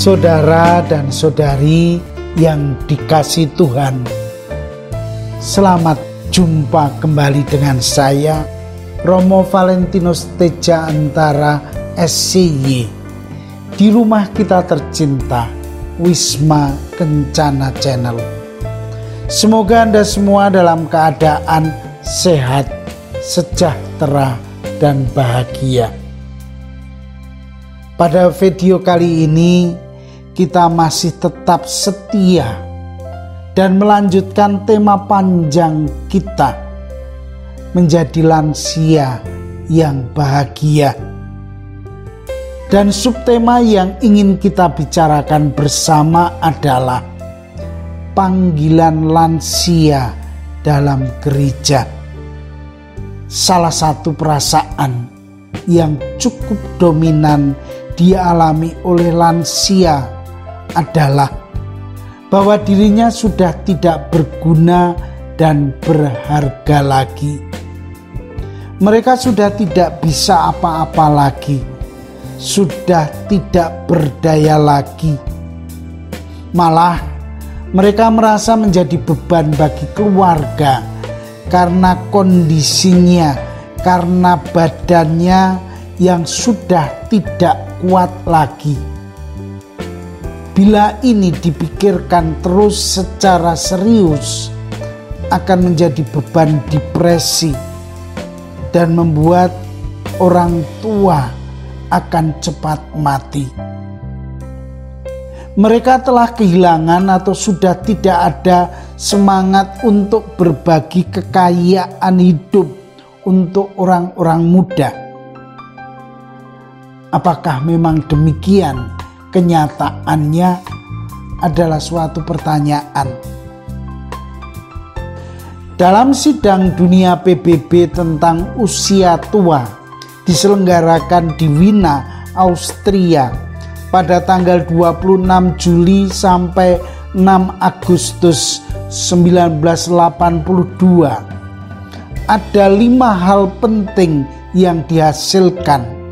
Saudara dan saudari yang dikasihi Tuhan, selamat jumpa kembali dengan saya, Romo Valentinus Teja Antara SCY, di rumah kita tercinta, Wisma Kencana Channel. Semoga Anda semua dalam keadaan sehat, sejahtera, dan bahagia. Pada video kali ini kita masih tetap setia dan melanjutkan tema panjang kita, menjadi lansia yang bahagia. Dan subtema yang ingin kita bicarakan bersama adalah panggilan lansia dalam gereja. Salah satu perasaan yang cukup dominan dialami oleh lansia adalah bahwa dirinya sudah tidak berguna dan berharga lagi. Mereka sudah tidak bisa apa-apa lagi, sudah tidak berdaya lagi. Malah mereka merasa menjadi beban bagi keluarga karena kondisinya, karena badannya yang sudah tidak kuat lagi. Bila ini dipikirkan terus secara serius, akan menjadi beban depresi dan membuat orang tua akan cepat mati. Mereka telah kehilangan atau sudah tidak ada semangat untuk berbagi kekayaan hidup untuk orang-orang muda. Apakah memang demikian kenyataannya, adalah suatu pertanyaan. Dalam sidang dunia PBB tentang usia tua diselenggarakan di Wina, Austria pada tanggal 26 Juli sampai 6 Agustus 1982, ada 5 hal penting yang dihasilkan.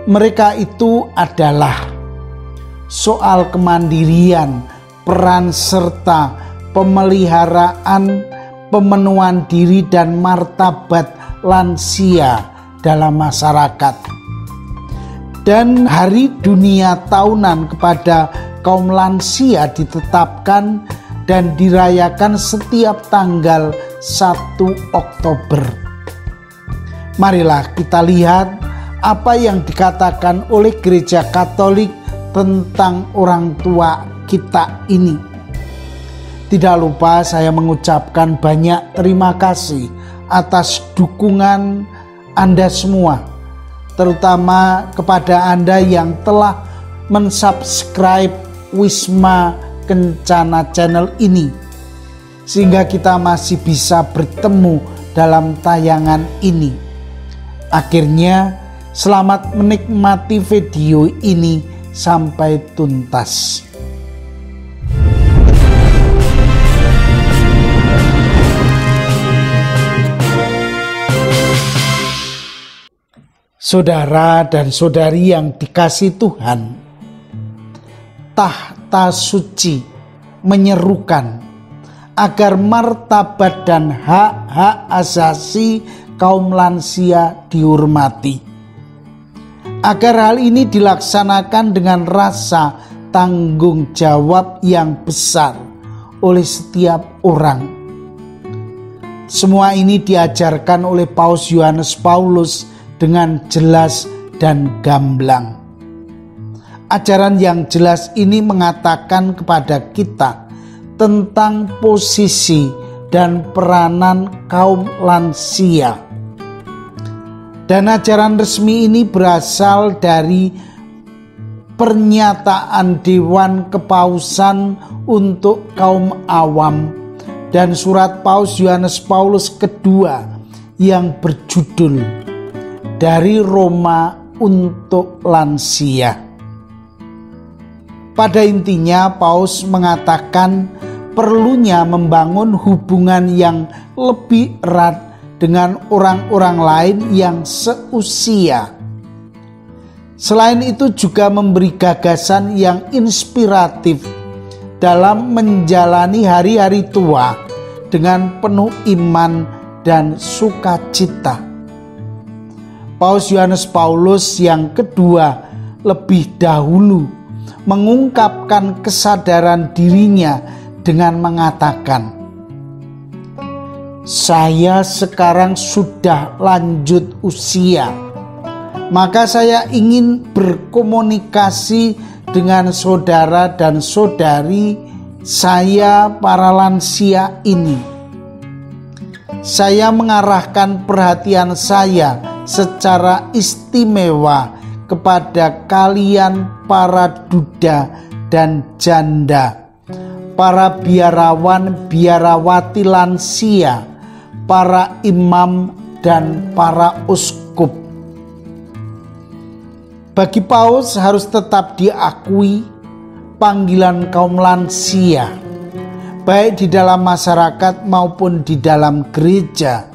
Mereka itu adalah soal kemandirian, peran serta, pemeliharaan, pemenuhan diri dan martabat lansia dalam masyarakat. Dan Hari Dunia Tahunan kepada kaum lansia ditetapkan dan dirayakan setiap tanggal 1 Oktober. Marilah kita lihat apa yang dikatakan oleh Gereja Katolik tentang orang tua kita ini. Tidak lupa saya mengucapkan banyak terima kasih atas dukungan Anda semua, terutama kepada Anda yang telah mensubscribe Wisma Kencana Channel ini, sehingga kita masih bisa bertemu dalam tayangan ini. Akhirnya, selamat menikmati video ini sampai tuntas. Saudara dan saudari yang dikasihi Tuhan, tahta suci menyerukan agar martabat dan hak-hak asasi kaum lansia dihormati. Agar hal ini dilaksanakan dengan rasa tanggung jawab yang besar oleh setiap orang. Semua ini diajarkan oleh Paus Yohanes Paulus dengan jelas dan gamblang. Ajaran yang jelas ini mengatakan kepada kita tentang posisi dan peranan kaum lansia. Dan ajaran resmi ini berasal dari pernyataan Dewan Kepausan untuk kaum awam dan surat Paus Yohanes Paulus II yang berjudul Dari Roma untuk Lansia. Pada intinya Paus mengatakan perlunya membangun hubungan yang lebih erat dengan orang-orang lain yang seusia. Selain itu juga memberi gagasan yang inspiratif dalam menjalani hari-hari tua dengan penuh iman dan sukacita. Paus Yohanes Paulus yang kedua lebih dahulu mengungkapkan kesadaran dirinya dengan mengatakan, "Saya sekarang sudah lanjut usia, maka saya ingin berkomunikasi dengan saudara dan saudari saya para lansia ini. Saya mengarahkan perhatian saya secara istimewa kepada kalian para duda dan janda, para biarawan biarawati lansia, para imam dan para uskup." Bagi Paus harus tetap diakui panggilan kaum lansia, baik di dalam masyarakat maupun di dalam gereja,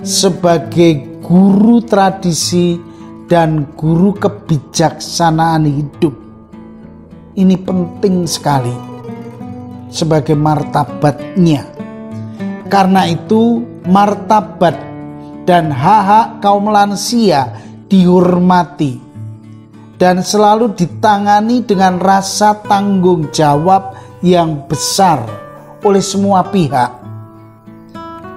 sebagai guru tradisi dan guru kebijaksanaan hidup. Ini penting sekali sebagai martabatnya. Karena itu martabat dan hak-hak kaum lansia dihormati dan selalu ditangani dengan rasa tanggung jawab yang besar oleh semua pihak.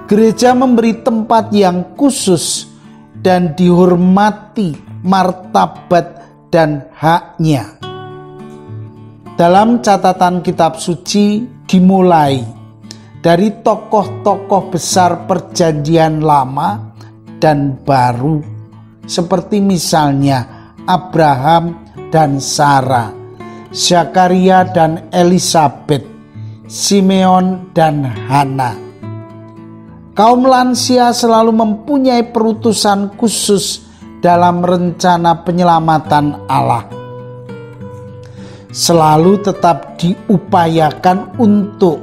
Gereja memberi tempat yang khusus dan dihormati martabat dan haknya. Dalam catatan kitab suci dimulai dari tokoh-tokoh besar perjanjian lama dan baru, seperti misalnya Abraham dan Sarah, Zakaria dan Elisabet, Simeon dan Hana. Kaum lansia selalu mempunyai perutusan khusus dalam rencana penyelamatan Allah. Selalu tetap diupayakan untuk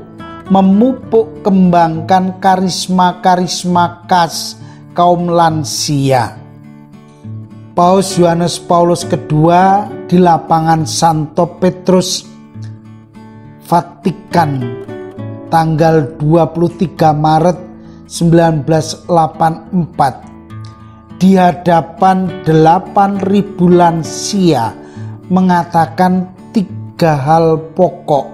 memupuk kembangkan karisma-karisma khas kaum lansia. Paus Yohanes Paulus II di lapangan Santo Petrus, Vatikan, tanggal 23 Maret 1984, di hadapan 8.000 lansia mengatakan 3 hal pokok,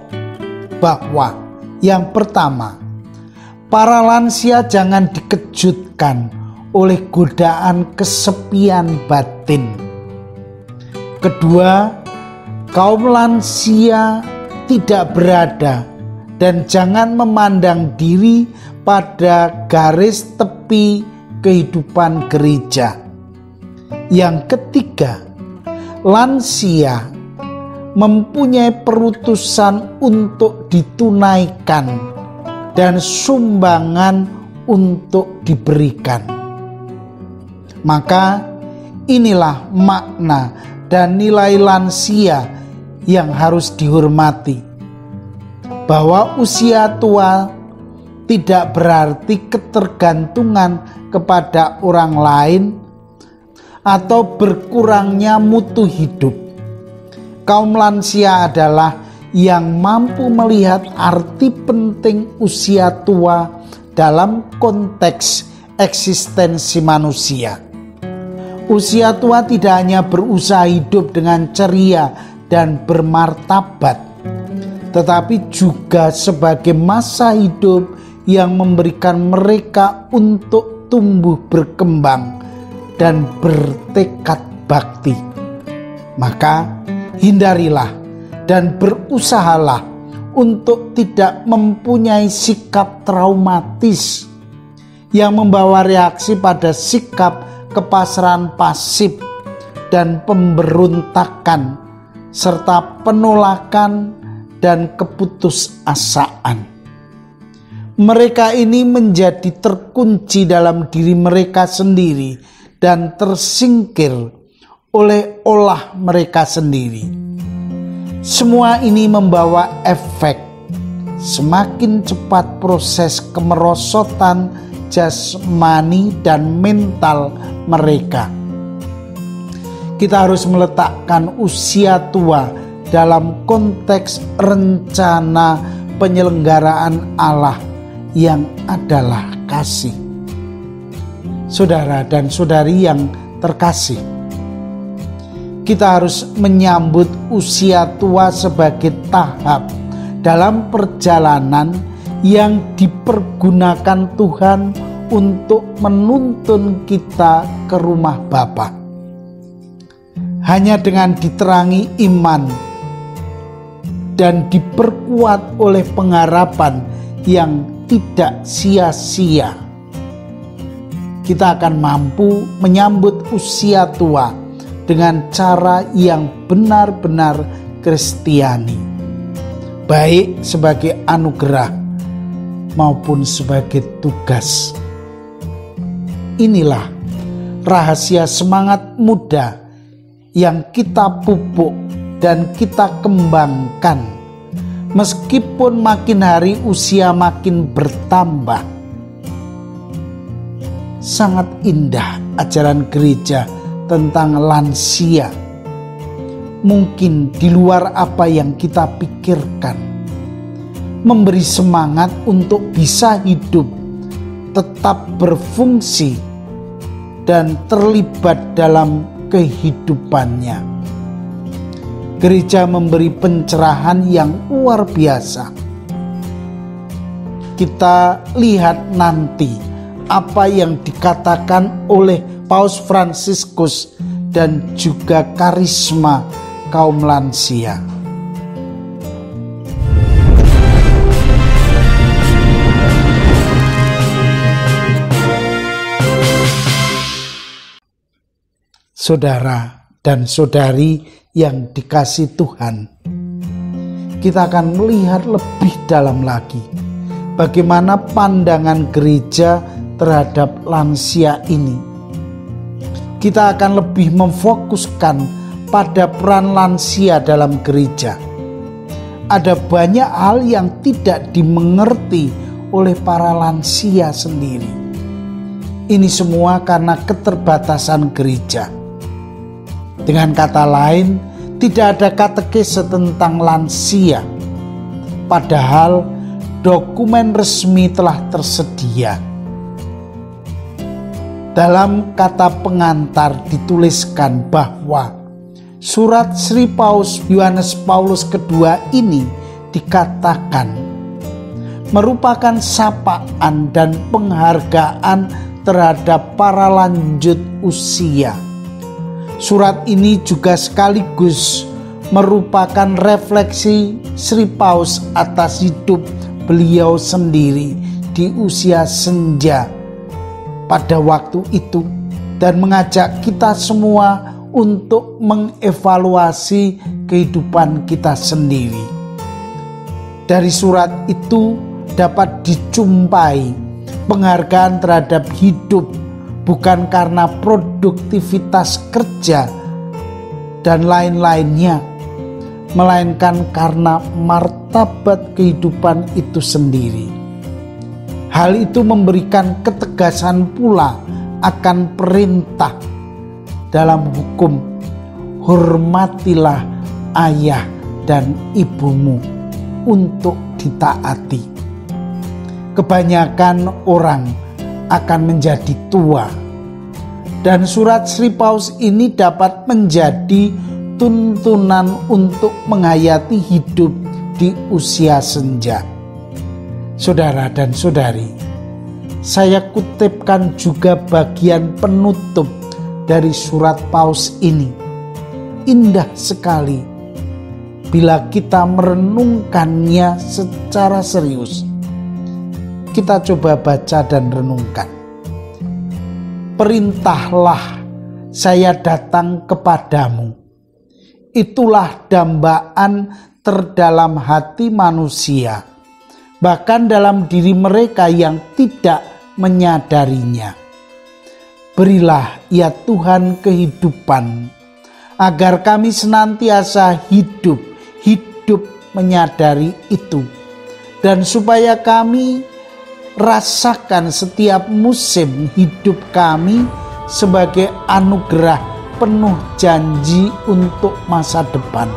bahwa yang pertama, para lansia jangan dikejutkan oleh godaan kesepian batin. Kedua, kaum lansia tidak berada dan jangan memandang diri pada garis tepi kehidupan gereja. Yang ketiga, lansia mempunyai perutusan untuk ditunaikan dan sumbangan untuk diberikan. Maka inilah makna dan nilai lansia yang harus dihormati, bahwa usia tua tidak berarti ketergantungan kepada orang lain atau berkurangnya mutu hidup. Kaum lansia adalah yang mampu melihat arti penting usia tua dalam konteks eksistensi manusia. Usia tua tidak hanya berusaha hidup dengan ceria dan bermartabat, tetapi juga sebagai masa hidup yang memberikan mereka untuk tumbuh berkembang dan bertekad bakti. Maka hindarilah dan berusahalah untuk tidak mempunyai sikap traumatis yang membawa reaksi pada sikap kepasrahan pasif dan pemberontakan serta penolakan dan keputusasaan. Mereka ini menjadi terkunci dalam diri mereka sendiri dan tersingkir oleh olah mereka sendiri. Semua ini membawa efek semakin cepat proses kemerosotan jasmani dan mental mereka. Kita harus meletakkan usia tua dalam konteks rencana penyelenggaraan Allah yang adalah kasih. Saudara dan saudari yang terkasih, kita harus menyambut usia tua sebagai tahap dalam perjalanan yang dipergunakan Tuhan untuk menuntun kita ke rumah Bapa. Hanya dengan diterangi iman dan diperkuat oleh pengharapan yang tidak sia-sia, kita akan mampu menyambut usia tua dengan cara yang benar-benar Kristiani, baik sebagai anugerah maupun sebagai tugas. Inilah rahasia semangat muda yang kita pupuk dan kita kembangkan meskipun makin hari usia makin bertambah. Sangat indah ajaran gereja tentang lansia, mungkin di luar apa yang kita pikirkan, memberi semangat untuk bisa hidup, tetap berfungsi dan terlibat dalam kehidupannya. Gereja memberi pencerahan yang luar biasa. Kita lihat nanti apa yang dikatakan oleh Paus Fransiskus dan juga karisma kaum lansia. Saudara dan saudari yang dikasihi Tuhan, kita akan melihat lebih dalam lagi bagaimana pandangan gereja terhadap lansia ini. Kita akan lebih memfokuskan pada peran lansia dalam gereja. Ada banyak hal yang tidak dimengerti oleh para lansia sendiri. Ini semua karena keterbatasan gereja. Dengan kata lain, tidak ada katekese tentang lansia, padahal dokumen resmi telah tersedia. Dalam kata pengantar dituliskan bahwa surat Sri Paus Yohanes Paulus II ini dikatakan merupakan sapaan dan penghargaan terhadap para lanjut usia. Surat ini juga sekaligus merupakan refleksi Sri Paus atas hidup beliau sendiri di usia senja pada waktu itu, dan mengajak kita semua untuk mengevaluasi kehidupan kita sendiri. Dari surat itu dapat dijumpai penghargaan terhadap hidup bukan karena produktivitas kerja dan lain-lainnya, melainkan karena martabat kehidupan itu sendiri. Hal itu memberikan ketegasan pula akan perintah dalam hukum, hormatilah ayah dan ibumu, untuk ditaati. Kebanyakan orang akan menjadi tua, dan surat Sri Paus ini dapat menjadi tuntunan untuk menghayati hidup di usia senja. Saudara dan saudari, saya kutipkan juga bagian penutup dari surat Paus ini. Indah sekali bila kita merenungkannya secara serius. Kita coba baca dan renungkan. Perintahlah saya datang kepadamu. Itulah dambaan terdalam hati manusia, bahkan dalam diri mereka yang tidak menyadarinya. Berilah ya Tuhan kehidupan, agar kami senantiasa hidup menyadari itu, dan supaya kami rasakan setiap musim hidup kami sebagai anugerah penuh janji untuk masa depan.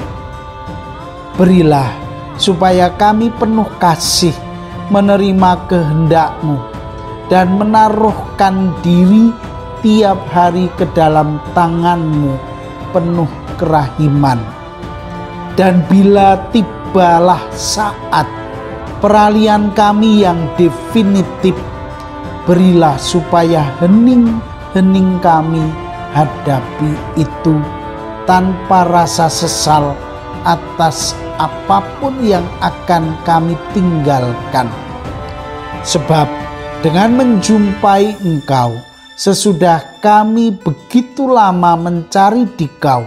Berilah supaya kami penuh kasih menerima kehendak-Mu dan menaruhkan diri tiap hari ke dalam tangan-Mu penuh kerahiman. Dan bila tibalah saat peralihan kami yang definitif, berilah supaya hening-hening kami hadapi itu tanpa rasa sesal atas apapun yang akan kami tinggalkan. Sebab dengan menjumpai Engkau, sesudah kami begitu lama mencari Dikau,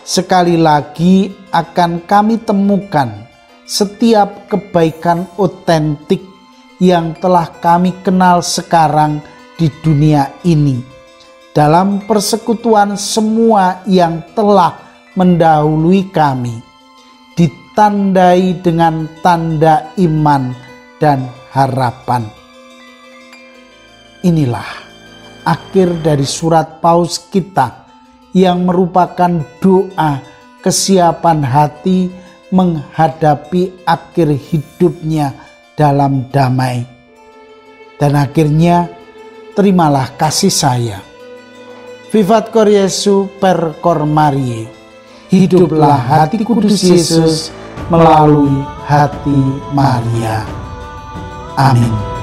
sekali lagi akan kami temukan setiap kebaikan otentik yang telah kami kenal sekarang di dunia ini, dalam persekutuan semua yang telah mendahului kami, ditandai dengan tanda iman dan harapan. Inilah akhir dari surat Paus kita yang merupakan doa kesiapan hati menghadapi akhir hidupnya dalam damai. Dan akhirnya, terimalah kasih saya. Vivat Cor Jesu per Cor Mariae. Hiduplah hati kudus Yesus melalui hati Maria. Amin.